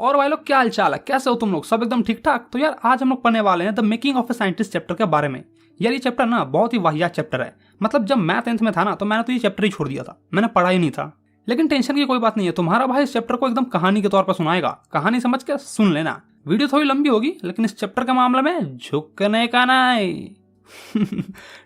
और भाई लोग क्या हाल चाल है, कैसे हो तुम लोग? सब एकदम ठीक ठाक? तो यार आज हम लोग पढ़ने वाले हैं the making of a scientist chapter के बारे में। यार ये चैप्टर ना बहुत ही वाहियात चैप्टर है। मतलब जब मैं 10th में था ना तो मैंने तो ये चैप्टर ही छोड़ दिया था, मैंने पढ़ा ही नहीं था। लेकिन टेंशन की कोई बात नहीं है, तुम्हारा भाई इस चैप्टर को एकदम कहानी के तौर पर सुनाएगा। कहानी समझ के सुन लेना। वीडियो थोड़ी लंबी होगी लेकिन इस चैप्टर के मामले में झुकने का नहीं।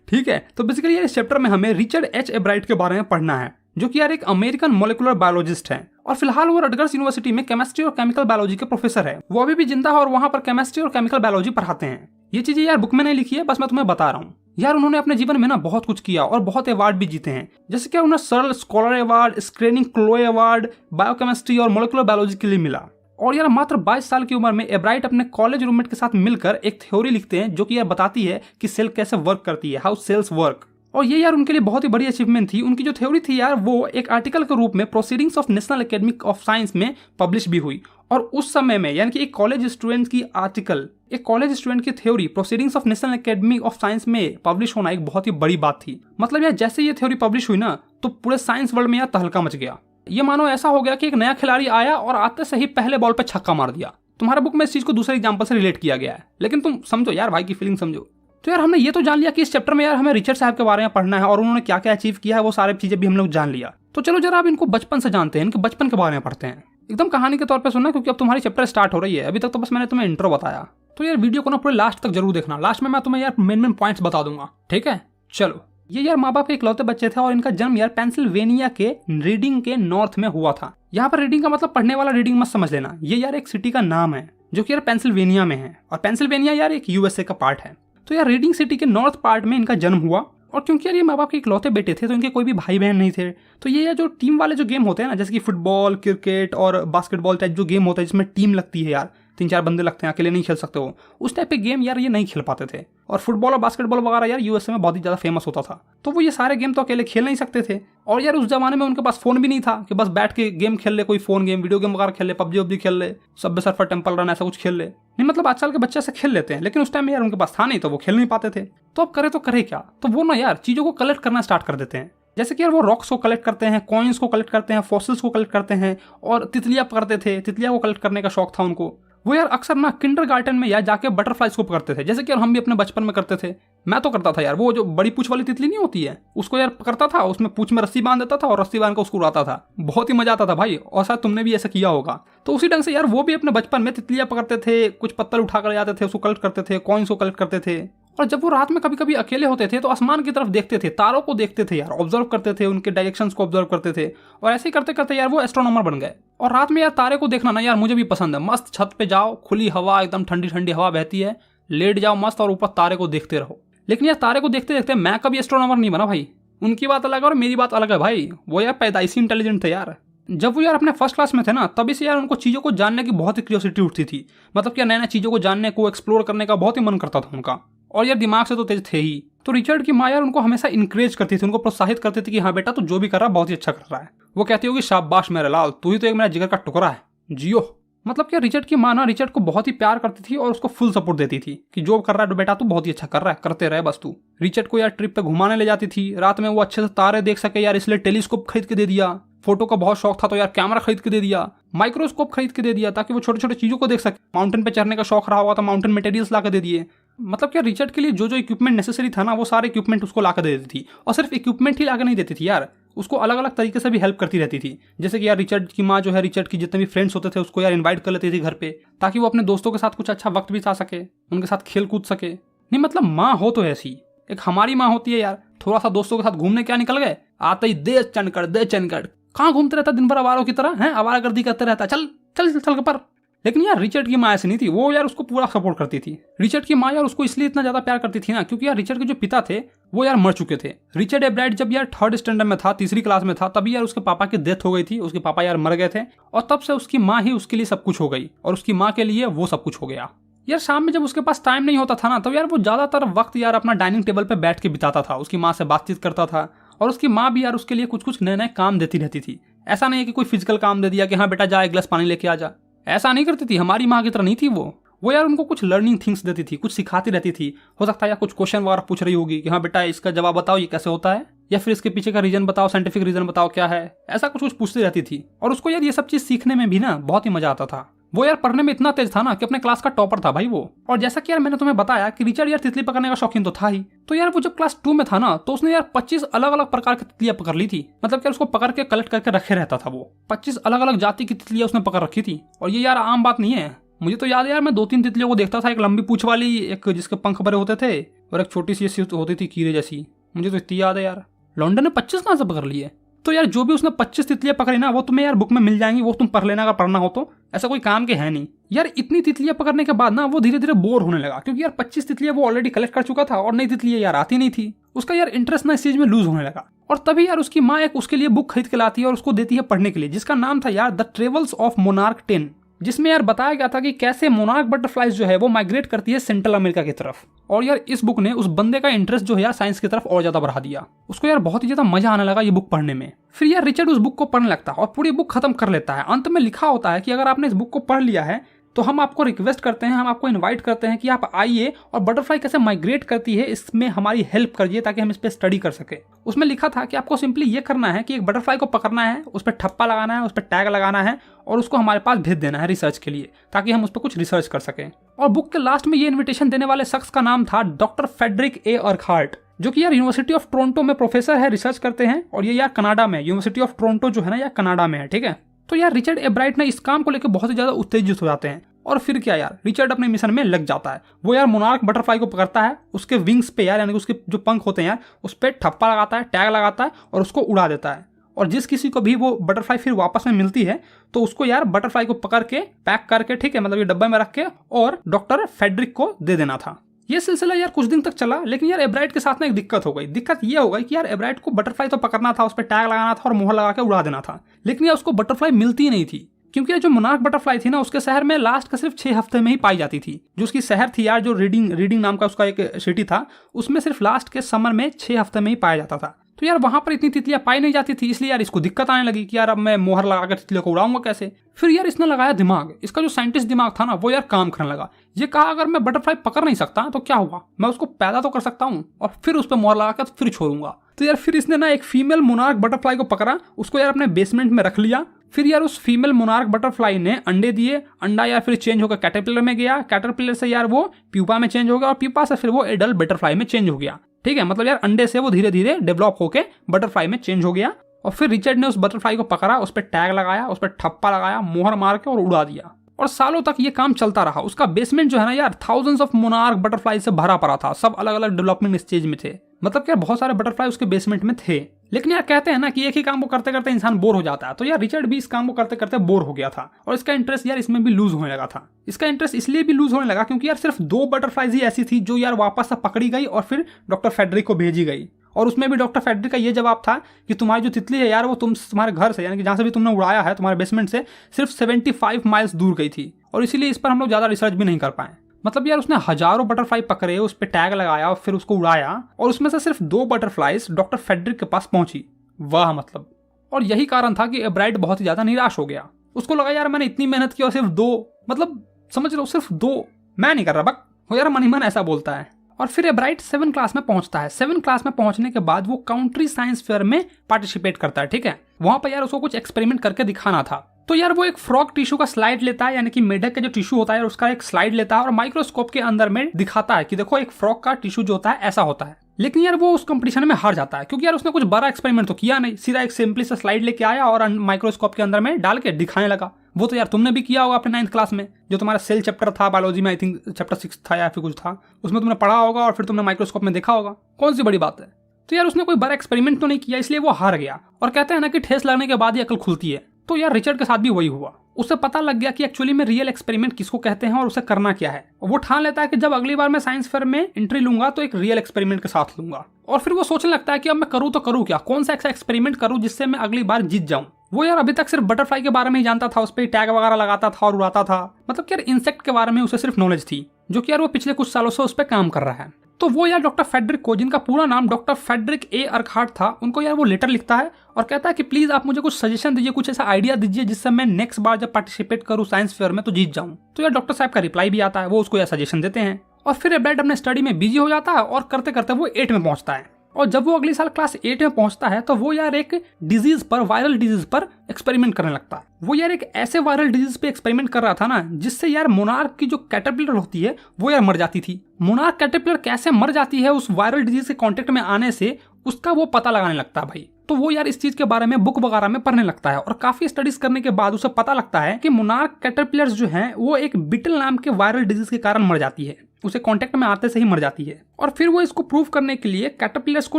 ठीक है, तो बेसिकली यार इस चैप्टर में हमें रिचर्ड एच एब्राइट के बारे में पढ़ना है, जो कि यार एक अमेरिकन मोलिकुलर बायोलॉजिस्ट है और फिलहाल वो रटगर्स यूनिवर्सिटी में केमिस्ट्री और केमिकल बायोलॉजी के प्रोफेसर है। वो अभी भी जिंदा है और वहां पर केमिस्ट्री और केमिकल बायोलॉजी पढ़ाते हैं। ये चीजें यार बुक में नहीं लिखी है, बस मैं तुम्हें बता रहा हूँ। यार उन्होंने अपने जीवन में ना बहुत कुछ किया और बहुत अवार्ड भी जीते हैं, जैसे कि उन्हें सरल scholar award, screening Chloe award biochemistry और मोलिकुलर बायोलॉजी के लिए मिला। और यार मात्र 22 साल की उम्र में एब्राइट अपने कॉलेज रूममेट के साथ मिलकर एक थ्योरी लिखते हैं जो कि यार बताती है कि सेल कैसे वर्क करती है, हाउ सेल्स वर्क। और ये यार उनके लिए बहुत ही बड़ी अचीवमेंट थी। उनकी जो थ्योरी थी यार वो एक आर्टिकल के रूप में proceedings of national academy of science में पब्लिश भी हुई। और उस समय में यानी कि एक कॉलेज स्टूडेंट की आर्टिकल, एक कॉलेज स्टूडेंट की theory proceedings of national academy of science में पब्लिश होना एक बहुत ही बड़ी बात थी। मतलब यार जैसे ये थ्योरी पब्लिश हुई ना तो पूरे साइंस वर्ल्ड में यार तहलका मच गया। ये मानो ऐसा हो गया कि एक नया खिलाड़ी आया और आते से ही पहले बॉल पे छक्का मार दिया। तुम्हारे बुक में इस चीज को दूसरे एग्जांपल से रिलेट किया गया है, लेकिन तुम समझो यार, भाई की फीलिंग समझो। तो यार हमने ये तो जान लिया कि इस चैप्टर में यार हमें रिचर्ड साहब के बारे में पढ़ना है और उन्होंने क्या क्या अचीव किया है, वो सारी चीजें भी हम लोग जान लिया। तो चलो जरा अब इनको बचपन से जानते हैं, इनके बचपन के बारे में पढ़ते हैं। एकदम कहानी के तौर पर सुनना, क्योंकि अब तुम्हारी चैप्टर स्टार्ट हो रही है। अभी तक तो बस मैंने तुम्हें इंट्रो बताया। तो यार वीडियो को ना पूरे लास्ट तक जरूर देखना। लास्ट में मैं तुम्हें यार मेन पॉइंट्स बता दूंगा, ठीक है? चलो, ये यार माँ बाप के इकलौते बच्चे थे और इनका जन्म यार पेंसिल्वेनिया के रीडिंग के नॉर्थ में हुआ था। यहाँ पर रीडिंग का मतलब पढ़ने वाला रीडिंग मत समझ लेना। ये यार एक सिटी का नाम है जो कि यार पेंसिल्वेनिया में है, और पेंसिल्वेनिया यार एक यूएसए का पार्ट है। तो यार रीडिंग सिटी के नॉर्थ पार्ट में इनका जन्म हुआ। और क्योंकि यार ये माँ बाप के इकलौते बेटे थे तो इनके कोई भी भाई बहन नहीं थे। तो ये यार जो टीम वाले जो गेम होते हैं ना, जैसे कि फुटबॉल, क्रिकेट और बास्केटबॉल टाइप जो गेम होता है जिसमें टीम लगती है यार, 3-4 बंदे लगते हैं, अकेले नहीं खेल सकते वो, उस टाइप के गेम यार ये नहीं खेल पाते थे। और फुटबॉल और बास्केटबॉल वगैरह यार यूएसए में बहुत ही ज़्यादा फेमस होता था, तो वो ये सारे गेम तो अकेले खेल नहीं सकते थे। और यार उस जमाने में उनके पास फोन भी नहीं था कि बस बैठ के गेम खेल ले, कोई फोन गेम, वीडियो गेम वगैरह खेल ले, पबजी वब्जी खेल ले, सबवे सर्फर, टेम्पल रन, ऐसा कुछ खेल ले। नहीं मतलब आजकल के बच्चे से खेल लेते हैं, लेकिन उस टाइम में यार उनके पास था नहीं तो वो खेल नहीं पाते थे। तो अब करे क्या? तो वो ना यार चीज़ों को कलेक्ट करना स्टार्ट कर देते हैं। जैसे कि यार वो रॉक्स को कलेक्ट करते हैं, कॉइन्स को कलेक्ट करते हैं, फॉसिल्स को कलेक्ट करते हैं, और तितलियां पकड़ते थे। तितलियां को कलेक्ट करने का शौक था उनको। वो यार अक्सर ना किंडरगार्टन में यार जाके बटरफ्लाइज को पकड़ते थे, जैसे कि यार हम भी अपने बचपन में करते थे। मैं तो करता था यार, वो जो बड़ी पूछ वाली तितली नहीं होती है उसको यार पकड़ता था, उसमें पूछ में रस्सी बांध देता था और रस्सी बांध कर उसको उड़ाता था। बहुत ही मजा आता था भाई, और शायद तुमने भी ऐसा किया होगा। तो उसी ढंग से यार वो भी अपने बचपन में तितलियां पकड़ते थे, कुछ पत्थर उठा कर जाते थे, उसको कलेक्ट करते थे, कॉइन्स को कलेक्ट करते थे। और जब वो रात में कभी कभी अकेले होते थे तो आसमान की तरफ देखते थे, तारों को देखते थे यार, ऑब्जर्व करते थे, उनके डायरेक्शंस को ऑब्जर्व करते थे। और ऐसे ही करते करते यार वो एस्ट्रोनॉमर बन गए। और रात में यार तारे को देखना ना यार मुझे भी पसंद है। मस्त छत पे जाओ, खुली हवा, एकदम ठंडी ठंडी हवा बहती है, लेट जाओ मस्त और ऊपर तारे को देखते रहो। लेकिन यार तारे को देखते देखते मैं कभी एस्ट्रोनॉमर नहीं बना भाई। उनकी बात अलग है और मेरी बात अलग है भाई। वो यार पैदाइशी इंटेलिजेंट थे यार। जब वो यार अपने फर्स्ट क्लास में थे ना तभी से यार उनको चीज़ों को जानने की बहुत ही क्यूरियोसिटी उठती थी। मतलब कि नए नए चीज़ों को जानने को, एक्सप्लोर करने का बहुत ही मन करता था उनका। और यार दिमाग से तो तेज थे ही। तो रिचर्ड की माँ यार उनको हमेशा इंकरेज करती थी, उनको प्रोत्साहित करती थी कि हाँ बेटा तू जो भी कर रहा है बहुत ही अच्छा कर रहा है। वो कहती होगी शाबाश मेरे लाल, तू ही तो एक मेरा जिगर का टुकड़ा है, जियो। मतलब कि रिचर्ड की माँ ना रिचर्ड को बहुत ही प्यार करती थी और उसको फुल सपोर्ट देती थी कि जो कर रहा है बेटा तू बहुत ही अच्छा कर रहा है, करते रहे बस तू। रिचर्ड को यार ट्रिप पे घुमाने ले जाती थी, रात में वो अच्छे से तारे देख सके यार, इसलिए टेलीस्कोप खरीद के दे दिया। फोटो का बहुत शौक था तो यार कैमरा खरीद के दे दिया, माइक्रोस्कोप खरीद के दे दिया ताकि वो छोटे छोटे चीजों को देख सके। माउंटेन पे चढ़ने का शौक रहा हुआ तो माउंटेन मटेरियल्स ला के दे दिए। मतलब क्या रिचर्ड के लिए जो जो इक्विपमेंट नेसेसरी था ना वो सारे इक्विपमेंट उसको ला कर दे देती थी। और सिर्फ इक्विपमेंट ही ला कर नहीं देती थी यार, उसको अलग अलग तरीके से भी हेल्प करती रहती थी। जैसे कि यार रिचर्ड की माँ जो है रिचर्ड की जितने भी फ्रेंड्स होते थे उसको यार इन्वाइट कर लेती थी घर पे, ताकि वो अपने दोस्तों के साथ कुछ अच्छा वक्त बिता सके, उनके साथ खेल कूद सके। नहीं मतलब माँ हो तो ऐसी एक हमारी माँ होती है यार। थोड़ा सा दोस्तों के साथ घूमने क्या निकल गए, आते ही दे चनकड़, कहाँ घूमते रहता दिन भर आवारों की तरह है, आवारागर्दी करते रहता, चल चल चल चल पर। लेकिन यार रिचर्ड की माँ ऐसी नहीं थी, वो यार उसको पूरा सपोर्ट करती थी। रिचर्ड की माँ यार उसको इसलिए इतना ज्यादा प्यार करती थी ना क्योंकि यार रिचर्ड के जो पिता थे वो यार मर चुके थे। रिचर्ड एब्राइट जब यार 3rd स्टैंडर्ड में था, 3री क्लास में था, तभी यार उसके पापा की डेथ हो गई थी। उसके पापा यार मर गए थे और तब से उसकी माँ ही उसके लिए सब कुछ हो गई और उसकी माँ के लिए वो सब कुछ हो गया। यार शाम में जब उसके पास टाइम नहीं होता था ना तो यार वो ज्यादातर वक्त यार अपना डाइनिंग टेबल पे बैठ के बिताता था, उसकी माँ से बातचीत करता था। और उसकी माँ भी यार उसके लिए कुछ कुछ नए नए काम देती रहती थी। ऐसा नहीं है कि कोई फिजिकल काम दे दिया कि हाँ बेटा जा एक गिलास पानी लेके आ जा, ऐसा नहीं करती थी। हमारी माँ की तरह नहीं थी वो यार उनको कुछ लर्निंग थिंग्स देती थी, कुछ सिखाती रहती थी। हो सकता है या कुछ क्वेश्चन वगैरह पूछ रही होगी कि हाँ बेटा इसका जवाब बताओ, ये कैसे होता है, या फिर इसके पीछे का रीजन बताओ, साइंटिफिक रीजन बताओ क्या है, ऐसा कुछ कुछ पूछती रहती थी। और उसको यार ये सब चीज सीखने में भी ना बहुत ही मजा आता था। वो यार पढ़ने में इतना तेज था ना कि अपने क्लास का टॉपर था भाई वो। और जैसा कि यार मैंने तुम्हें बताया कि रिचर्ड यार तितली पकड़ने का शौकीन तो था ही, तो यार वो जब क्लास 2 में था ना तो उसने यार 25 अलग अलग प्रकार की तितलियां पकड़ ली थी। मतलब कि उसको पकड़ के कलेक्ट करके रखे रहता था वो। 25 अलग अलग जाति की तितलियां उसने पकड़ रखी थी। और ये यार आम बात नहीं है। मुझे तो याद है यार, मैं 2-3 तितलियों को देखता था, एक लंबी पूंछ वाली, एक जिसके पंख भरे होते थे, और एक छोटी सी ऐसी होती थी कीड़े जैसी। मुझे तो इतनी याद है यार। लॉन्डन ने 25 कहाँ से पकड़ लिए? तो यार जो भी उसने 25 तितलियां पकड़ी ना वो तुम्हें यार बुक में मिल जाएंगी, वो तुम पढ़ लेना अगर पढ़ना हो तो। ऐसा कोई काम के है नहीं यार। इतनी तितलियां पकड़ने के बाद ना वो धीरे धीरे बोर होने लगा, क्योंकि यार 25 तितलियां वो ऑलरेडी कलेक्ट कर चुका था और नई तितलियां यार आती नहीं थी। उसका यार इंटरेस्ट ना इस चीज में लूज होने लगा। और तभी यार उसकी माँ एक उसके लिए बुक खरीद के लाती है और उसको देती है पढ़ने के लिए, जिसका नाम था यार द ट्रेवल्स ऑफ मोनार्क 10, जिसमें यार बताया गया था कि कैसे मोनार्क बटरफ्लाइज जो है वो माइग्रेट करती है सेंट्रल अमेरिका की तरफ। और यार इस बुक ने उस बंदे का इंटरेस्ट जो है यार साइंस की तरफ और ज्यादा बढ़ा दिया। उसको यार बहुत ही ज्यादा मजा आने लगा ये बुक पढ़ने में। फिर यार रिचर्ड उस बुक को पढ़ने लगता है और पूरी बुक खत्म कर लेता है। अंत में लिखा होता है कि अगर आपने इस बुक को पढ़ लिया है तो हम आपको रिक्वेस्ट करते हैं, हम आपको इनवाइट करते हैं कि आप आइए और बटरफ्लाई कैसे माइग्रेट करती है इसमें हमारी हेल्प करिए, ताकि हम इस पर स्टडी कर सके। उसमें लिखा था कि आपको सिंपली ये करना है कि एक बटरफ्लाई को पकड़ना है, उस पर ठप्पा लगाना है, उस पर टैग लगाना है और उसको हमारे पास भेज देना है रिसर्च के लिए, ताकि हम उस पर कुछ रिसर्च कर सकें। और बुक के लास्ट में ये इन्विटेशन देने वाले शख्स का नाम था डॉक्टर फेडरिक ए अर्कहार्ट, जो कि यार यूनिवर्सिटी ऑफ टोरंटो में प्रोफेसर है, रिसर्च करते हैं। और ये यार कनाडा में, यूनिवर्सिटी ऑफ टोरंटो जो है ना यार कनाडा में है, ठीक है। तो यार रिचर्ड ए ब्राइट ने इस काम को लेकर बहुत ही ज्यादा उत्तेजित हो जाते हैं। और फिर क्या यार, रिचर्ड अपने मिशन में लग जाता है। वो यार मोनार्क बटरफ्लाई को पकड़ता है, उसके विंग्स पे यार, यानी कि उसके जो पंख होते हैं यार उस पर ठप्पा लगाता है, टैग लगाता है और उसको उड़ा देता है। और जिस किसी को भी वो बटरफ्लाई फिर वापस में मिलती है तो उसको यार बटरफ्लाई को पकड़ के पैक करके, ठीक है, मतलब ये डब्बे में रख के और डॉक्टर फेडरिक को दे देना था। ये सिलसिला यार कुछ दिन तक चला, लेकिन यार एब्राइट के साथ ना एक दिक्कत हो गई। दिक्कत ये हो गई कि यार एब्राइट को बटरफ्लाई तो पकड़ना था, उस पर टैग लगाना था और मोहर लगा के उड़ा देना था, लेकिन यार उसको बटरफ्लाई मिलती नहीं थी। क्योंकि यार जो मोनार्क बटरफ्लाई थी ना उसके शहर में लास्ट का सिर्फ 6 हफ्ते में ही पाई जाती थी। जो उसकी शहर थी यार, जो रीडिंग नाम का उसका एक सिटी था, उसमें सिर्फ लास्ट के समर में 6 हफ्ते में ही पाया जाता था। तो यार वहां पर इतनी तितलियां पाई नहीं जाती थी, इसलिए यार इसको दिक्कत आने लगी कि यार अब मैं मोहर लगाकर तितलियों को उड़ाऊंगा कैसे। फिर यार इसने लगाया दिमाग। इसका जो साइंटिस्ट दिमाग था ना वो यार काम करने लगा। ये कहा अगर मैं बटरफ्लाई पकड़ नहीं सकता तो क्या हुआ, मैं उसको पैदा तो कर सकता हूँ और फिर उस पर मोहर लगाकर फिर छोड़ूंगा। तो यार फिर इसने ना एक फीमेल मोनार्क बटरफ्लाई को पकड़ा, उसको यार अपने बेसमेंट में रख लिया। फिर यार उस फीमेल मोनार्क बटरफ्लाई ने अंडे दिए, अंडा यार फिर चेंज होकर कैटरपिलर में गया, कैटरपिलर से यार वो प्यूपा में चेंज हो गया और प्यूपा से फिर वो एडल्ट बटरफ्लाई में चेंज हो गया, ठीक है। मतलब यार अंडे से वो धीरे धीरे डेवलप होके बटरफ्लाई में चेंज हो गया। और फिर रिचर्ड ने उस बटरफ्लाई को पकड़ा, उस पर टैग लगाया, उस पर ठप्पा लगाया, मोहर मार के और उड़ा दिया। और सालों तक ये काम चलता रहा। उसका बेसमेंट जो है ना यार थाउजेंड्स ऑफ मोनार्क बटरफ्लाई से भरा पड़ा था, सब अलग अलग डेवलपमेंट स्टेज में थे। मतलब क्या बहुत सारे बटरफ्लाई उसके बेसमेंट में थे। लेकिन यार कहते हैं ना कि एक ही काम को करते करते इंसान बोर हो जाता है, तो यार रिचर्ड भी इस काम को करते करते बोर हो गया था और इसका इंटरेस्ट यार इसमें भी लूज होने लगा था। इसका इंटरेस्ट इसलिए भी लूज होने लगा क्योंकि यार सिर्फ 2 बटरफ्लाईज ही ऐसी थी जो यार वापस से पकड़ी गई और फिर डॉक्टर फेडरिक को भेजी गई। और उसमें भी डॉक्टर फेडरिक का ये जवाब था कि तुम्हारी जो तितली है यार वो तुम्हारे घर से, यानी कि जहां से भी तुमने उड़ाया है तुम्हारे बेसमेंट से, सिर्फ 75 माइल्स दूर गई थी और इसीलिए इस पर हम लोग ज्यादा रिसर्च भी नहीं कर पाए। मतलब यार उसने हजारों बटरफ्लाई पकड़े, उस पर टैग लगाया और फिर उसको उड़ाया और उसमें से सिर्फ 2 बटरफ्लाईज डॉक्टर फेडरिक के पास पहुंची। वाह मतलब। और यही कारण था कि एब्राइट बहुत ही ज्यादा निराश हो गया। उसको लगा यार मैंने इतनी मेहनत की और सिर्फ 2, मतलब समझ लो सिर्फ 2, मैं नहीं कर रहा बक हो यार, मन ही मन ऐसा बोलता है। और फिर एब्राइट 7 क्लास में पहुंचता है। 7 क्लास में पहुंचने के बाद वो काउंट्री साइंस फेयर में पार्टिसिपेट करता है, ठीक है। वहां पर यार उसको कुछ एक्सपेरिमेंट करके दिखाना था। तो यार वो एक फ्रॉग टिश्यू का स्लाइड लेता है, यानी कि मेढक का जो टिश्यू होता है उसका एक स्लाइड लेता है और माइक्रोस्कोप के अंदर में दिखाता है कि देखो एक फ्रॉग का टिश्यू जो होता है ऐसा होता है। लेकिन यार वो उस कंपटीशन में हार जाता है क्योंकि यार उसने कुछ बड़ा एक्सपेरिमेंट तो किया नहीं, सीधा एक सिंपली सा स्लाइड लेके आया और माइक्रोस्कोप के अंदर में डाल के दिखाने लगा। वो तो यार तुमने भी किया होगा अपने 9th क्लास में, जो तुम्हारा सेल चैप्टर था बायोलॉजी में, आई थिंक चैप्टर 6 था या फिर कुछ था, उसमें तुमने पढ़ा होगा और फिर तुमने माइक्रोस्कोप में देखा होगा। कौन सी बड़ी बात है। तो यार उसने कोई बड़ा एक्सपेरिमेंट तो नहीं किया, इसलिए वो हार गया। और कहते हैं ना कि ठेस लगने के बाद ही अकल खुलती है। तो यार रिचर्ड के साथ भी वही हुआ। उसे पता लग गया कि एक्चुअली में रियल एक्सपेरिमेंट किसको कहते हैं और उसे करना क्या है। वो ठान लेता है कि जब अगली बार मैं साइंस फेयर में एंट्री लूंगा तो एक रियल एक्सपेरिमेंट के साथ लूंगा। और फिर वो सोचने लगता है कि अब मैं करूँ तो करूँ क्या, कौन सा ऐसा एक्सपेरिमेंट करूँ जिससे मैं अगली बार जीत जाऊँ। वो यार अभी तक सिर्फ बटरफ्लाई के बारे में ही जानता था, उस पर टैग वगैरह लगाता था और उड़ाता था। मतलब यार इंसेक्ट के बारे में उसे सिर्फ नॉलेज थी, जो कि यार वो पिछले कुछ सालों से उस पर काम कर रहा है। तो वो यार डॉक्टर फेडरिक को, जिनका पूरा नाम डॉक्टर फेडरिक ए अर्कहार्ट था, उनको यार वो लेटर लिखता है और कहता है कि प्लीज आप मुझे कुछ सजेशन दीजिए, कुछ ऐसा आइडिया दीजिए जिससे मैं नेक्स्ट बार जब पार्टिसिपेट करूँ साइंस फेयर में तो जीत जाऊँ। तो यार डॉक्टर साहब का रिप्लाई भी आता है, वो उसको यार सजेशन देते हैं। और फिर एब्राइट अपने स्टडी में बिजी हो जाता है और करते करते वो 8 में पहुंचता है। और जब वो अगले साल क्लास 8 में पहुंचता है तो वो यार एक डिजीज पर, वायरल डिजीज पर एक्सपेरिमेंट करने लगता है। वो यार एक ऐसे वायरल डिजीज पे एक्सपेरिमेंट कर रहा था ना जिससे यार मोनार्क की जो कैटरपिलर होती है वो यार मर जाती थी। मोनार्क कैटरपिलर कैसे मर जाती है उस वायरल डिजीज के कांटेक्ट में आने से, उसका वो पता लगाने लगता है भाई। तो वो यार इस चीज के बारे में बुक वगैरह में पढ़ने लगता है और काफी स्टडीज करने के बाद उसे पता लगता है कि मोनार्क कैटरपिलर्स जो हैं वो एक बीटल नाम के वायरल डिजीज के कारण मर जाती है, उसे कांटेक्ट में आते से ही मर जाती है। और फिर वो इसको प्रूव करने के लिए कैटरपिलर्स को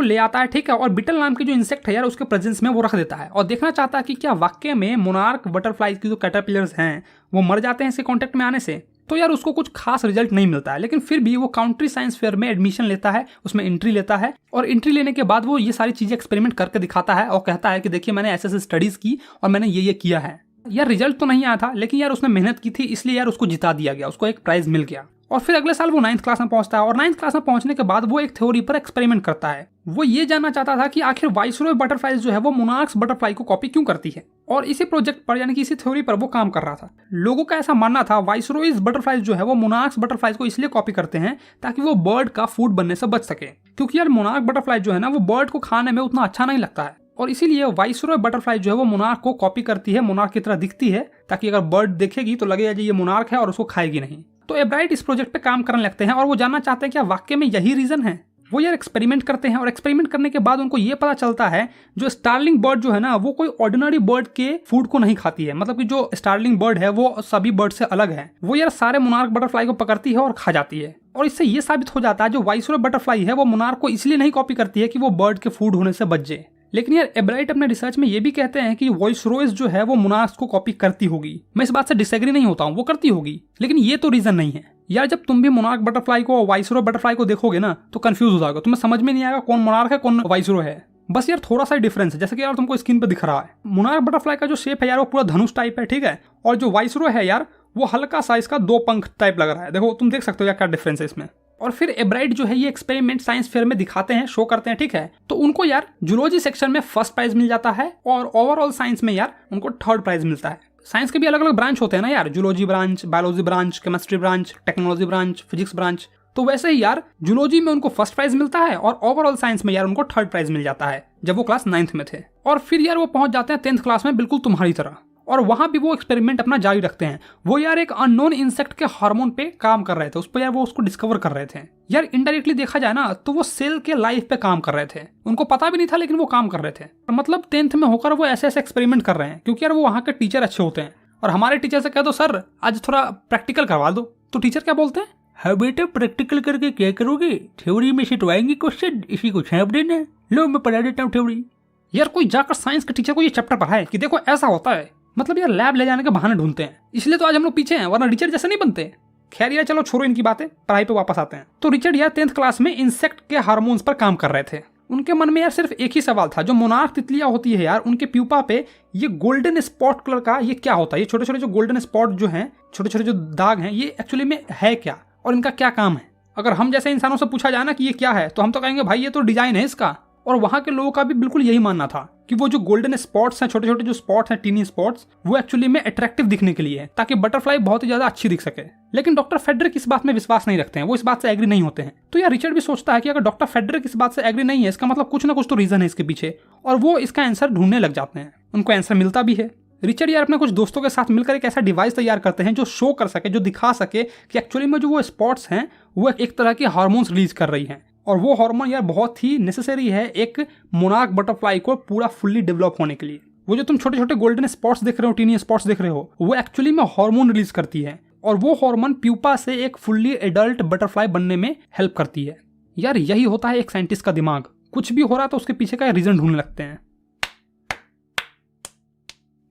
ले आता है, ठीक है, और बीटल नाम की जो इंसेक्ट है यार उसके प्रेजेंस में वो रख देता है और देखना चाहता है कि क्या वाकई में मोनार्क बटरफ्लाई की जो कैटरपिलर्स हैं वो मर जाते हैं इसके कांटेक्ट में आने से। तो यार उसको कुछ खास रिजल्ट नहीं मिलता है, लेकिन फिर भी वो काउंट्री साइंस फेयर में एडमिशन लेता है, उसमें एंट्री लेता है और एंट्री लेने के बाद वो ये सारी चीजें एक्सपेरिमेंट करके दिखाता है और कहता है कि देखिए मैंने ऐसे ऐसे स्टडीज की और मैंने ये किया है। यार रिजल्ट तो नहीं आया था, लेकिन यार उसने मेहनत की थी इसलिए यार उसको जिता दिया गया, उसको एक प्राइज मिल गया। और फिर अगले साल वो 9th क्लास में पहुंचता है और 9th क्लास में पहुंचने के बाद वो एक थ्योरी पर एक्सपेरिमेंट करता है। वो ये जानना चाहता था कि आखिर वाइसरॉय बटरफ्लाइज जो है वो मोनार्क्स बटरफ्लाई को कॉपी क्यों करती है, और इसी प्रोजेक्ट पर यानी कि इसी थ्योरी पर वो काम कर रहा था। लोगों का ऐसा मानना था वाइसरॉयज बटरफ्लाइज जो है वो मोनार्क्स बटरफ्लाइज को इसलिए कॉपी करते हैं ताकि वो बर्ड का फूड बनने से बच सके, क्योंकि यार मोनार्क बटरफ्लाई जो है ना वो बर्ड को खाने में उतना अच्छा नहीं लगता है और इसीलिए वाइसरॉय बटरफ्लाई जो है वो मोनार्क को कॉपी करती है, मोनार्क की तरह दिखती है ताकि अगर बर्ड देखेगी तो लगेगा कि ये मोनार्क है और उसको खाएगी नहीं। तो एब्राइट इस प्रोजेक्ट पे काम करने लगते हैं और वो जानना चाहते हैं क्या वाकई में यही रीजन है। वो यार एक्सपेरिमेंट करते हैं और एक्सपेरिमेंट करने के बाद उनको ये पता चलता है जो स्टार्लिंग बर्ड जो है ना वो कोई ऑर्डिनरी बर्ड के फूड को नहीं खाती है, मतलब कि जो स्टार्लिंग बर्ड है वो सभी बर्ड से अलग है। वो यार सारे मोनार्क बटरफ्लाई को पकड़ती है और खा जाती है और इससे ये साबित हो जाता है जो वाइसरॉय बटरफ्लाई है वो मोनार्क को इसलिए नहीं कॉपी करती है कि वो बर्ड के फूड होने से बच जाए। लेकिन यार एब्राइट अपने रिसर्च में ये भी कहते हैं कि वाइसरॉयज जो है वो मोनार्क्स को कॉपी करती होगी। मैं इस बात से डिसएग्री नहीं होता हूँ, वो करती होगी, लेकिन ये तो रीजन नहीं है। यार जब तुम भी मोनार्क बटरफ्लाई को और वाइसरॉय बटरफ्लाई को देखोगे ना तो कंफ्यूज हो जाओगे, तुम्हें समझ में नहीं आएगा कौन मोनार्क है कौन वाइसरॉय है। बस यार थोड़ा सा डिफरेंस है, जैसे कि यार तुमको स्क्रीन पे दिख रहा है मोनार्क बटरफ्लाई का जो शेप है यार वो पूरा धनुष टाइप है, ठीक है, और जो वाइसरॉय है यार वो हल्का सा इसका 2 पंख टाइप लग रहा है। देखो तुम देख सकते हो यार क्या डिफरेंस है इसमें। और फिर एब्राइट जो है ये एक्सपेरिमेंट साइंस फेयर में दिखाते हैं, शो करते हैं, ठीक है, तो उनको यार जूलॉजी सेक्शन में फर्स्ट प्राइज मिल जाता है और ओवरऑल साइंस में यार उनको 3rd प्राइज मिलता है। साइंस के भी अलग अलग ब्रांच होते हैं ना यार, zoology branch, biology branch, chemistry branch, technology branch, physics branch. तो वैसे ही यार जूलॉजी में उनको फर्स्ट प्राइज मिलता है और ओवरऑल साइंस में यार उनको 3rd प्राइज मिल जाता है जब वो क्लास 9th में थे। और फिर यार वो पहुंच जाते हैं 10th क्लास में बिल्कुल तुम्हारी तरह, और वहां भी वो एक्सपेरिमेंट अपना जारी रखते हैं। वो यार एक अननोन इंसेक्ट के हार्मोन पे काम कर रहे थे, उस पर यार वो उसको डिस्कवर कर रहे थे। यार इनडायरेक्टली देखा जाए ना तो वो सेल के लाइफ पे काम कर रहे थे, उनको पता भी नहीं था लेकिन वो काम कर रहे थे। मतलब 10th में होकर वो ऐसे ऐसे एक्सपेरिमेंट कर रहे हैं क्योंकि यार वो वहाँ के टीचर अच्छे होते हैं। और हमारे टीचर से कह दो सर आज थोड़ा प्रैक्टिकल करवा दो, तो टीचर क्या बोलते हैं, हाँ बेटा प्रैक्टिकल करके क्या करोगे, थ्योरी में से तो आएंगे क्वेश्चन, इसी को छाप देना, लो मैं पढ़ा देता हूँ थ्योरी। यार कोई जाकर साइंस के टीचर को ये चैप्टर पढ़ाए कि देखो ऐसा होता है, मतलब यार लैब ले जाने के बहाने ढूंढते हैं, इसलिए तो आज हम लोग पीछे हैं, वरना रिचर्ड जैसे नहीं बनते। खैर यार चलो छोड़ो इनकी बातें, पढ़ाई पे वापस आते हैं। तो रिचर्ड यार 10th क्लास में इंसेक्ट के हार्मोन्स पर काम कर रहे थे। उनके मन में यार सिर्फ एक ही सवाल था, जो मोनार्क तितलियां होती है यार उनके प्यूपा पे ये गोल्डन स्पॉट कलर का ये क्या होता है, ये छोटे छोटे जो गोल्डन स्पॉट जो हैं, छोटे छोटे जो दाग हैं, ये एक्चुअली में है क्या और इनका क्या काम है। अगर हम जैसे इंसानों से पूछा जाए ना कि ये क्या है तो हम तो कहेंगे भाई ये तो डिजाइन है इसका। और वहां के लोगों का भी बिल्कुल यही मानना था कि वो जो गोल्डन स्पॉट्स हैं, छोटे छोटे जो स्पॉट्स हैं, टीनी स्पॉट्स, वो एक्चुअली में अट्रैक्टिव दिखने के लिए है ताकि बटरफ्लाई बहुत ही ज्यादा अच्छी दिख सके। लेकिन डॉक्टर फेडरिक इस बात में विश्वास नहीं रखते हैं, वो इस बात से एग्री नहीं होते हैं। तो यार रिचर्ड भी सोचता है कि अगर डॉक्टर फेडरिक इस बात से एग्री नहीं है इसका मतलब कुछ ना कुछ तो रीजन है इसके पीछे, और वो इसका आंसर ढूंढने लग जाते हैं। उनको आंसर मिलता भी है। रिचर्ड यार अपने कुछ दोस्तों के साथ मिलकर एक ऐसा डिवाइस तैयार करते हैं जो शो कर सके, जो दिखा सके कि एक्चुअली में जो वो स्पॉट्स हैं वो एक तरह की हार्मोन्स रिलीज कर रही हैं, और वो हार्मोन यार बहुत ही नेसेसरी है एक मोनार्क बटरफ्लाई को पूरा फुल्ली डेवलप होने के लिए। वो जो तुम छोटे छोटे गोल्डन स्पॉट्स देख रहे हो, टीनी स्पॉट्स देख रहे हो, वो एक्चुअली में हार्मोन रिलीज करती है, और वो हार्मोन प्यूपा से एक फुल्ली एडल्ट बटरफ्लाई बनने में हेल्प करती है। यार यही होता है एक साइंटिस्ट का दिमाग, कुछ भी हो रहा है तो उसके पीछे का रीजन ढूंढने लगते हैं।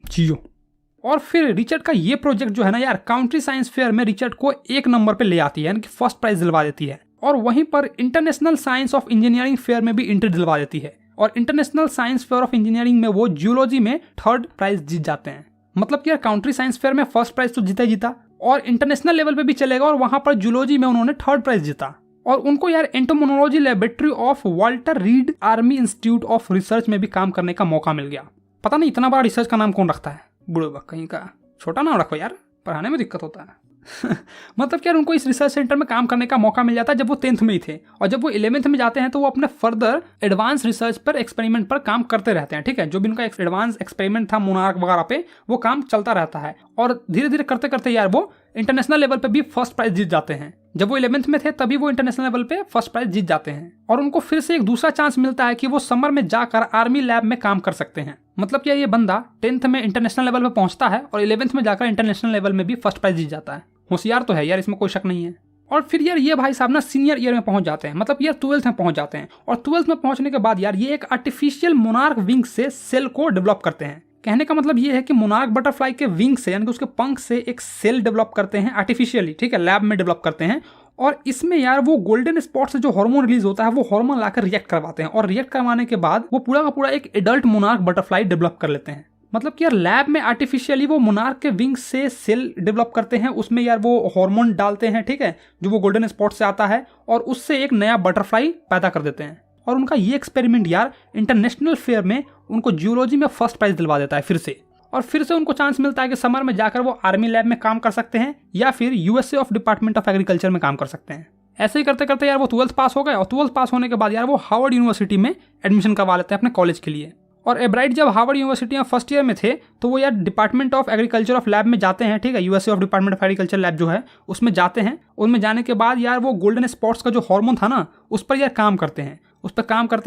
जियो। और फिर रिचर्ड का ये प्रोजेक्ट जो है ना यार काउंट्री साइंस फेयर में रिचर्ड को 1 नंबर पे ले आती है, यानी कि फर्स्ट प्राइज दिलवा देती है। और वहीं पर international science of engineering fair में भी एंट्री दिलवा देती है, और international science fair of engineering में वो जियोलॉजी में 3rd प्राइज जीत जाते हैं। मतलब कि यार काउंट्री साइंस फेयर में फर्स्ट प्राइज तो जीता और इंटरनेशनल लेवल पे भी चलेगा, और वहां पर जियोलॉजी में उन्होंने 3rd प्राइज जीता। और उनको यार entomology laboratory of Walter Reed Army Institute of Research में भी काम करने का मौका मिल गया। पता नहीं इतना बड़ा रिसर्च का नाम कौन रखता है, बुढ़ो कहीं का, छोटा नाम रखो यार, पढ़ाने में दिक्कत होता है। मतलब क्या उनको इस रिसर्च सेंटर में काम करने का मौका मिल जाता है जब वो 10th में ही थे, और जब वो 11th में जाते हैं तो वो अपने फर्दर एडवांस रिसर्च पर, एक्सपेरिमेंट पर काम करते रहते हैं। ठीक है, जो भी उनका एडवांस एक्सपेरिमेंट था मोनार्क वगैरह पे, वो काम चलता रहता है और धीरे धीरे करते करते यार वो इंटरनेशनल लेवल पे भी फर्स्ट प्राइज जीत जाते हैं। जब वो 11th में थे तभी वो इंटरनेशनल लेवल पे फर्स्ट प्राइज जीत जाते हैं और उनको फिर से एक दूसरा चांस मिलता है कि वो समर में जाकर आर्मी लैब में काम कर सकते हैं। मतलब क्या ये बंदा 10th में इंटरनेशनल लेवल पे पहुंचता है और 11th में जाकर इंटरनेशनल लेवल में भी फर्स्ट प्राइज जीत जाता है। होशियार तो है यार, इसमें कोई शक नहीं है। और फिर यार ये भाई साहब ना सीनियर ईयर में पहुंच जाते हैं, मतलब यार 12th में पहुंच जाते हैं, और 12th में पहुंचने के बाद यार ये एक आर्टिफिशियल मोनार्क विंग से सेल को डेवलप करते हैं। कहने का मतलब ये है कि मोनार्क बटरफ्लाई के विंग से, यानी कि उसके पंख से एक सेल डेवलप करते हैं आर्टिफिशियली, ठीक है, लैब में डेवलप करते हैं। और इसमें यार वो गोल्डन स्पॉट से जो हार्मोन रिलीज होता है वो हार्मोन लाकर रिएक्ट करवाते हैं, और रिएक्ट करवाने के बाद वो पूरा का पूरा एक एडल्ट मोनार्क बटरफ्लाई डेवलप कर लेते हैं। मतलब कि यार लैब में आर्टिफिशियली वो मोनार्क के विंग से सेल डेवलप करते हैं, उसमें यार वो हार्मोन डालते हैं, ठीक है, जो वो गोल्डन स्पॉट से आता है, और उससे एक नया बटरफ्लाई पैदा कर देते हैं। और उनका ये एक्सपेरिमेंट यार इंटरनेशनल फेयर में उनको जियोलॉजी में फर्स्ट प्राइज दिलवा देता है फिर से, और फिर से उनको चांस मिलता है कि समर में जाकर वो आर्मी लैब में काम कर सकते हैं या फिर USA of department of agriculture में काम कर सकते हैं। ऐसे ही करते करते यार वो 12th पास हो गए, और 12th पास होने के बाद यार वो हार्वर्ड यूनिवर्सिटी में एडमिशन करवा लेते हैं अपने कॉलेज के लिए। और एब्राइट जब हार्वर्ड यूनिवर्सिटी में फर्स्ट ईयर में थे तो वो यार department of agriculture of lab में जाते हैं, ठीक है, USA of department of agriculture lab जो है उसमें जाते हैं। उनमें जाने के बाद यार वो गोल्डन स्पॉट्स का जो हार्मोन था ना उस पर यार काम करते हैं,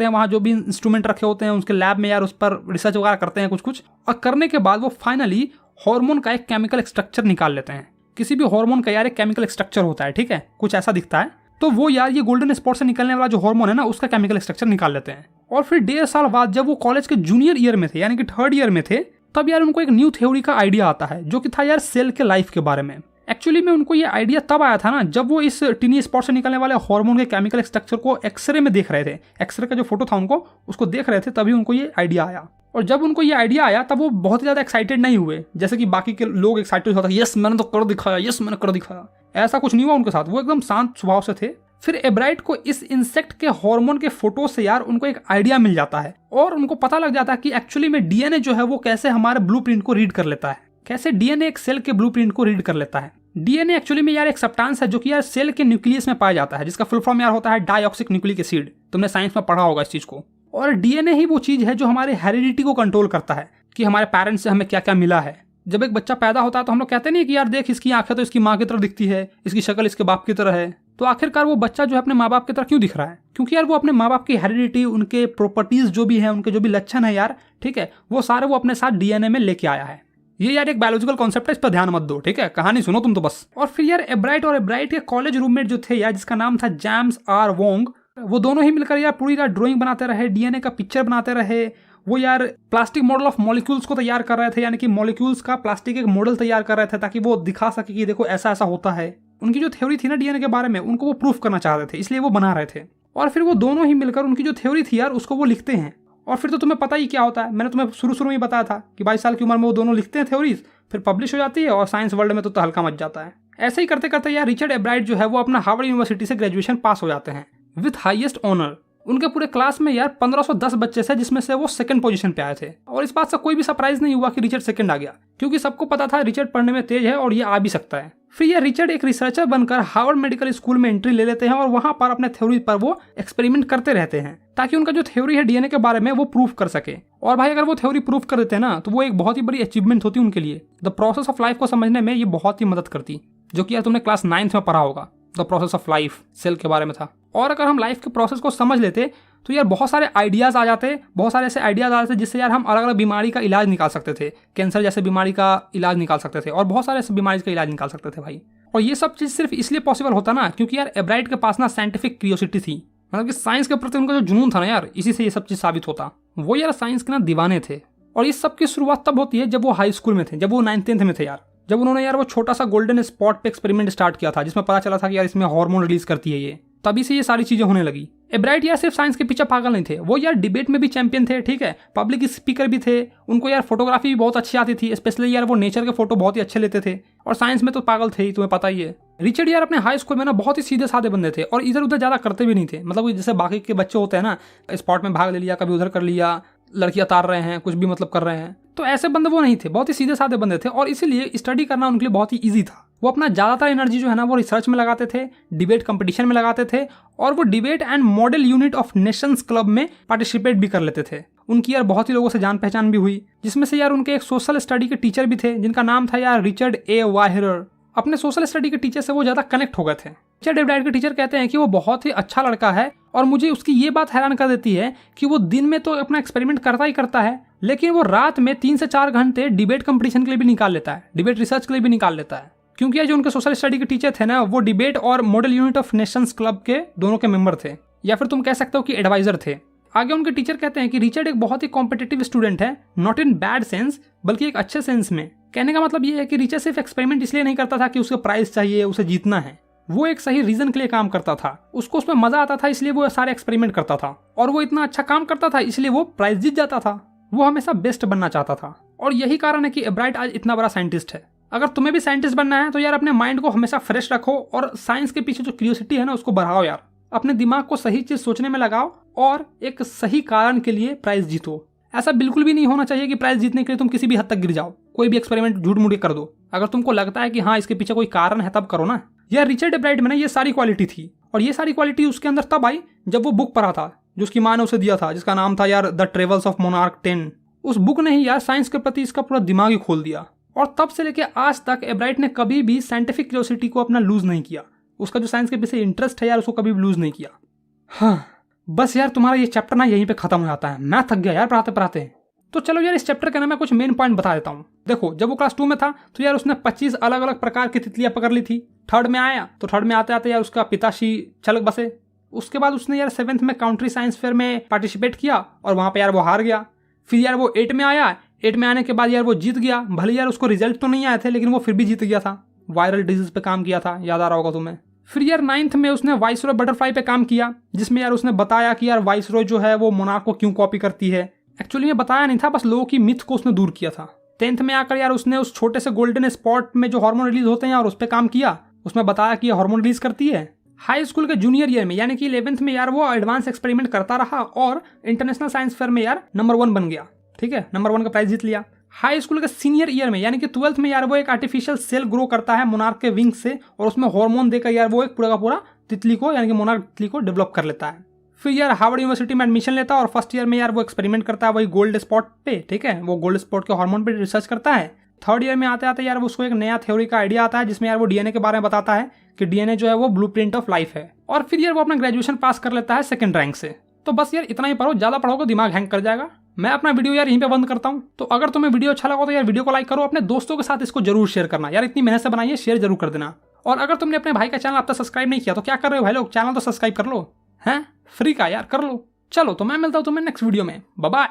वहाँ जो भी इंस्ट्रूमेंट रखे होते हैं उसके लैब में यार उस पर रिसर्च वगैरह करते हैं कुछ, और करने के बाद वो फाइनली हार्मोन का एक केमिकल स्ट्रक्चर निकाल लेते हैं। किसी भी हार्मोन का यार एक केमिकल स्ट्रक्चर होता है, ठीक है, कुछ ऐसा दिखता है, तो वो यार ये गोल्डन स्पॉट से निकलने वाला जो हार्मोन है ना उसका केमिकल स्ट्रक्चर निकाल लेते हैं। और फिर 1.5 साल बाद जब वो कॉलेज के जूनियर ईयर में थे, यानी कि 3rd ईयर में थे, तब यार उनको एक न्यू थ्योरी का आइडिया आता है जो कि था यार सेल के लाइफ के बारे में। एक्चुअली में उनको ये आइडिया तब आया था ना जब वो इस टीनी स्पॉट से निकलने वाले हार्मोन के केमिकल स्ट्रक्चर को एक्सरे में देख रहे थे। एक्सरे का जो फोटो था उनको उसको देख रहे थे, तभी उनको ये आइडिया आया। और जब उनको ये आइडिया आया तब वो बहुत ही ज़्यादा एक्साइटेड नहीं हुए जैसे कि बाकी के लोग एक्साइटेड होता, यस मैंने तो कर दिखाया, यस मैंने कर दिखाया। ऐसा कुछ नहीं हुआ उनके साथ, वो एकदम शांत स्वभाव से थे। फिर एब्राइट को इस इंसेक्ट के हार्मोन के फोटो से यार उनको एक आइडिया मिल जाता है, और उनको पता लग जाता है कि एक्चुअली में डीएनए जो है वो कैसे हमारे ब्लूप्रिंट को रीड कर लेता है, कैसे डीएनए एक सेल के ब्लूप्रिंट को रीड कर लेता है। डीएनए एक्चुअली में यार एक सब्सटेंस है जो कि यार सेल के न्यूक्लियस में पाया जाता है, जिसका फुल फॉर्म यार होता है डाइऑक्सिक न्यूक्लिक एसिड। तुमने साइंस में पढ़ा होगा इस चीज को। और डीएनए ही वो चीज है जो हमारे हेरिडिटी को कंट्रोल करता है कि हमारे पेरेंट्स से हमें क्या क्या मिला है। जब एक बच्चा पैदा होता है तो हम लोग कहते नहीं कि यार देख इसकी आंखें तो इसकी माँ की तरह दिखती है, इसकी शक्ल इसके बाप की तरह है। तो आखिरकार वो बच्चा जो है अपने माँ बाप की तरह क्यों दिख रहा है? क्योंकि यार वो अपने माँ बाप की हेरिडिटी, उनके प्रॉपर्टीज जो भी है, उनके जो भी लक्षण है यार, ठीक है, वो सारे वो अपने साथ डीएनए में लेके आया है। ये यार एक बायोलॉजिकल कॉन्सेप्ट है, इस पर ध्यान मत दो, ठीक है, कहानी सुनो तुम तो बस। और फिर यार एब्राइट के कॉलेज रूममेट जो थे यार, जिसका नाम था जेम्स आर वोंग, वो दोनों ही मिलकर यार पूरी यार ड्राइंग बनाते रहे, डीएनए का पिक्चर बनाते रहे। वो यार प्लास्टिक मॉडल ऑफ मॉलिक्यूल्स को तैयार कर रहे थे, यानी कि मॉलिक्यूल्स का प्लास्टिक एक मॉडल तैयार कर रहे थे ताकि वो दिखा सके कि देखो ऐसा ऐसा होता है। उनकी जो थ्योरी थी ना डीएनए के बारे में, उनको वो प्रूफ करना चाह रहे थे, इसलिए वो बना रहे थे। और फिर वो दोनों ही मिलकर उनकी जो थ्योरी थी यार उसको वो लिखते हैं। और फिर तो तुम्हें पता ही क्या होता है, मैंने तुम्हें शुरू में ही बताया था कि 22 साल की उम्र में वो दोनों लिखते हैं थ्योरीज, फिर पब्लिश हो जाती है और साइंस वर्ल्ड में तो हल्का मच जाता है। ऐसे ही करते करते यार रिचर्ड एब्राइट जो है वो अपना हार्वर्ड यूनिवर्सिटी से ग्रेजुएशन पास हो जाते हैं विथ हाईएस्ट ऑनर। उनके पूरे क्लास में यार 1510 बच्चे थे, जिसमें से वो 2nd पोजीशन पे आए थे। और इस बात से कोई भी सरप्राइज नहीं हुआ कि रिचर्ड 2nd आ गया, क्योंकि सबको पता था रिचर्ड पढ़ने में तेज है और ये आ भी सकता है। फिर ये रिचर्ड एक रिसर्चर बनकर हार्वर्ड मेडिकल स्कूल में एंट्री ले लेते हैं और वहां पर अपने थ्योरी पर वो एक्सपेरिमेंट करते रहते हैं ताकि उनका जो थ्योरी है डीएनए के बारे में वो प्रूफ कर सके। और भाई अगर वो थ्योरी प्रूफ कर देते हैं ना तो वो एक बहुत ही बड़ी अचीवमेंट होती उनके लिए। द प्रोसेस ऑफ लाइफ को समझने में ये बहुत ही मदद करती, जो कि यार तुमने क्लास 9th में पढ़ा होगा, the process of life cell के बारे में था। और अगर हम लाइफ के प्रोसेस को समझ लेते तो यार बहुत सारे आइडियाज़ आ जाते, बहुत सारे ऐसे आइडियाज़ आ जाते जिससे यार हम अलग अलग बीमारी का इलाज निकाल सकते थे, कैंसर जैसे बीमारी का इलाज निकाल सकते थे, और बहुत सारे ऐसे बीमारी का इलाज निकाल सकते थे भाई। और ये सब चीज़ सिर्फ इसलिए पॉसिबल होता ना क्योंकि यार एब्राइट के पास ना साइंटिफिक क्यूरियोसिटी थी, मतलब कि साइंस के प्रति उनका जो जुनून था ना यार, इसी से ये सब चीज़ साबित होता। वो यार साइंस के ना दीवाने थे। और इस सब की शुरुआत तब होती है जब वो हाई स्कूल में थे, जब वो 9th-10th में थे यार, जब उन्होंने यार वो छोटा सा गोल्डन स्पॉट पे एक्सपेरिमेंट स्टार्ट किया था जिसमें पता चला था कि यार इसमें हार्मोन रिलीज करती है ये, तभी से ये सारी चीजें होने लगी। एब्राइट यार सिर्फ साइंस के पीछे पागल नहीं थे, वो यार डिबेट में भी चैंपियन थे, ठीक है, पब्लिक स्पीकर भी थे, उनको यार फोटोग्राफी भी बहुत अच्छी आती थी, स्पेशली यार वो नेचर के फोटो बहुत ही अच्छे लेते थे, और साइंस में तो पागल थे ही, तुम्हें पता ही है। रिचर्ड यार अपने हाई स्कूल में ना बहुत ही सीधे साधे बंदे थे और इधर उधर ज्यादा करते भी नहीं थे, मतलब जैसे बाकी के बच्चे होते हैं ना, स्पॉट में भाग ले लिया, कभी उधर कर लिया, लड़कियां तार रहे हैं, कुछ भी मतलब कर रहे हैं, तो ऐसे बंदे वो नहीं थे, बहुत ही सीधे साधे बंदे थे। और इसीलिए स्टडी करना उनके लिए बहुत ही ईजी था। वो अपना ज़्यादातर एनर्जी जो है ना वो रिसर्च में लगाते थे, डिबेट कंपटीशन में लगाते थे, और वो debate and model unit of Nations club में पार्टिसिपेट भी कर लेते थे। उनकी यार बहुत ही लोगों से जान पहचान भी हुई, जिसमें से यार उनके एक सोशल स्टडी के टीचर भी थे जिनका नाम था यार रिचर्ड ए वायरर। अपने सोशल स्टडी के टीचर से वो ज़्यादा कनेक्ट हो गए थे। रिचर्ड एब्राइट के टीचर कहते हैं कि वो बहुत ही अच्छा लड़का है, और मुझे उसकी ये बात हैरान कर देती है कि वो दिन में तो अपना एक्सपेरिमेंट करता ही करता है, लेकिन वो रात में 3 से 4 घंटे डिबेट कंपटीशन के लिए भी निकाल लेता है, डिबेट रिसर्च के लिए भी निकाल लेता है। क्योंकि ये जो उनके सोशल स्टडी के टीचर थे ना, वो डिबेट और model unit of Nations club के दोनों के मेंबर थे, या फिर तुम कह सकते हो कि एडवाइजर थे। आगे उनके टीचर कहते हैं कि रिचर्ड एक बहुत ही कॉम्पिटिटिव स्टूडेंट है, नॉट इन बैड सेंस बल्कि एक अच्छे सेंस में। कहने का मतलब ये है कि रिचर्ड सिर्फ एक्सपेरिमेंट इसलिए नहीं करता था कि उसे प्राइज चाहिए, उसे जीतना है। वो एक सही रीजन के लिए काम करता था, उसको उसमें मजा आता था, इसलिए वो सारे एक्सपेरिमेंट करता था, और वो इतना अच्छा काम करता था इसलिए वो प्राइज जीत जाता था। वो हमेशा बेस्ट बनना चाहता था, और यही कारण है कि एब्राइट आज इतना बड़ा साइंटिस्ट है। अगर तुम्हें भी साइंटिस्ट बनना है तो यार अपने माइंड को हमेशा फ्रेश रखो, और साइंस के पीछे जो क्यूरियोसिटी है ना उसको बढ़ाओ यार। अपने दिमाग को सही चीज सोचने में लगाओ, और एक सही कारण के लिए प्राइज जीतो। ऐसा बिल्कुल भी नहीं होना चाहिए कि प्राइज जीतने के लिए तुम किसी भी हद तक गिर जाओ, कोई भी एक्सपेरिमेंट झूठ मूठ कर दो। अगर तुमको लगता है कि हाँ इसके पीछे कोई कारण है तब करो ना। यार रिचर्ड एब्राइट में ना ये सारी क्वालिटी थी, और ये सारी क्वालिटी उसके अंदर तब आई जब वो बुक पढ़ा था जो उसकी माँ ने उसे दिया था, जिसका नाम था यार द ट्रेवल्स ऑफ मोनार्क 10। उस बुक ने ही यार साइंस के प्रति इसका पूरा दिमाग ही खोल दिया, और तब से लेके आज तक एब्राइट ने कभी भी साइंटिफिक क्यूरियोसिटी को अपना लूज नहीं किया। उसका जो साइंस के पीछे इंटरेस्ट है यार उसको कभी भी लूज नहीं किया। हाँ बस यार तुम्हारा ये चैप्टर ना यहीं पे खत्म हो जाता है। मैं थक गया यार पढ़ाते पढ़ाते। तो चलो यार इस चैप्टर का ना मैं कुछ मेन पॉइंट बता देता हूँ। देखो जब वो क्लास 2 में था तो यार उसने 25 अलग अलग प्रकार की तितलियां पकड़ ली थी। थर्ड में आया तो थर्ड में आते आते यार उसका पिताश्री चलक बसे। उसके बाद उसने यार 7th में काउंट्री साइंस फेयर में पार्टिसिपेट किया, और वहाँ पे यार वो हार गया। फिर यार वो 8 में आया, 8 में आने के बाद यार वो जीत गया। भले यार उसको रिजल्ट तो नहीं आए थे, लेकिन वो फिर भी जीत गया था। वायरल डिजीज पे काम किया था, याद आ रहा होगा तुम्हें। फिर यार 9th में उसने वाइसरॉय बटरफ्लाई पे काम किया, जिसमें यार उसने बताया कि यार वाइसरॉय जो है वो मोनार्क को क्यों कॉपी करती है। एक्चुअली में बताया नहीं था, बस लोगों की मिथ को उसने दूर किया था। 10th में आकर यार उसने उस छोटे से गोल्डन स्पॉट में जो हार्मोन रिलीज होते हैं और उस पर काम किया, उसमें बताया कि ये हार्मोन रिलीज करती है। हाई स्कूल के जूनियर ईयर में यानी कि 11th में यार वो एडवांस एक्सपेरिमेंट करता रहा, और इंटरनेशनल साइंस फेयर में यार नंबर 1 बन गया। ठीक है, नंबर 1 का प्राइज जीत लिया। हाई स्कूल के सीनियर ईयर में यानी कि 12th में यार वो एक आर्टिफिशियल सेल ग्रो करता है मोनार्क के विंग से, और उसमें हार्मोन देकर यार वो एक पूरा का पूरा तितली को यानी कि मोनार्क तितली को डेवलप कर लेता है। फिर यार हार्वर्ड यूनिवर्सिटी में एडमिशन लेता है, और फर्स्ट ईयर में यार वो एक्सपेरिमेंट करता है वही गोल्ड स्पॉट पे। ठीक है, वो गोल्ड स्पॉट के हार्मोन पे रिसर्च करता है। थर्ड ईयर में आते आते यार उसको एक नया थ्योरी का आइडिया आता है, जिसमें यार वो डीएनए के बारे में बताता है कि डीएनए जो है वो ब्लूप्रिंट ऑफ लाइफ है। और फिर यार वो अपना ग्रेजुएशन पास कर लेता है 2nd रैंक से। तो बस यार इतना ही पढ़ो, ज्यादा पढ़ोगे दिमाग हैंग कर जाएगा। मैं अपना वीडियो यार यहीं पे बंद करता हूँ। तो अगर तुम्हें वीडियो अच्छा लगा तो यार वीडियो को लाइक करो, अपने दोस्तों के साथ इसको जरूर शेयर करना यार, इतनी मेहनत से बनाइए, शेयर जरूर कर देना। और अगर तुमने अपने भाई का चैनल अब तक सब्सक्राइब नहीं किया तो क्या कर रहे हो भाई लोग, चैनल तो सब्सक्राइब कर लो, हैं फ्री का यार, कर लो। चलो तो मैं मिलता हूँ तुम्हें नेक्स्ट वीडियो में, बाय बाय।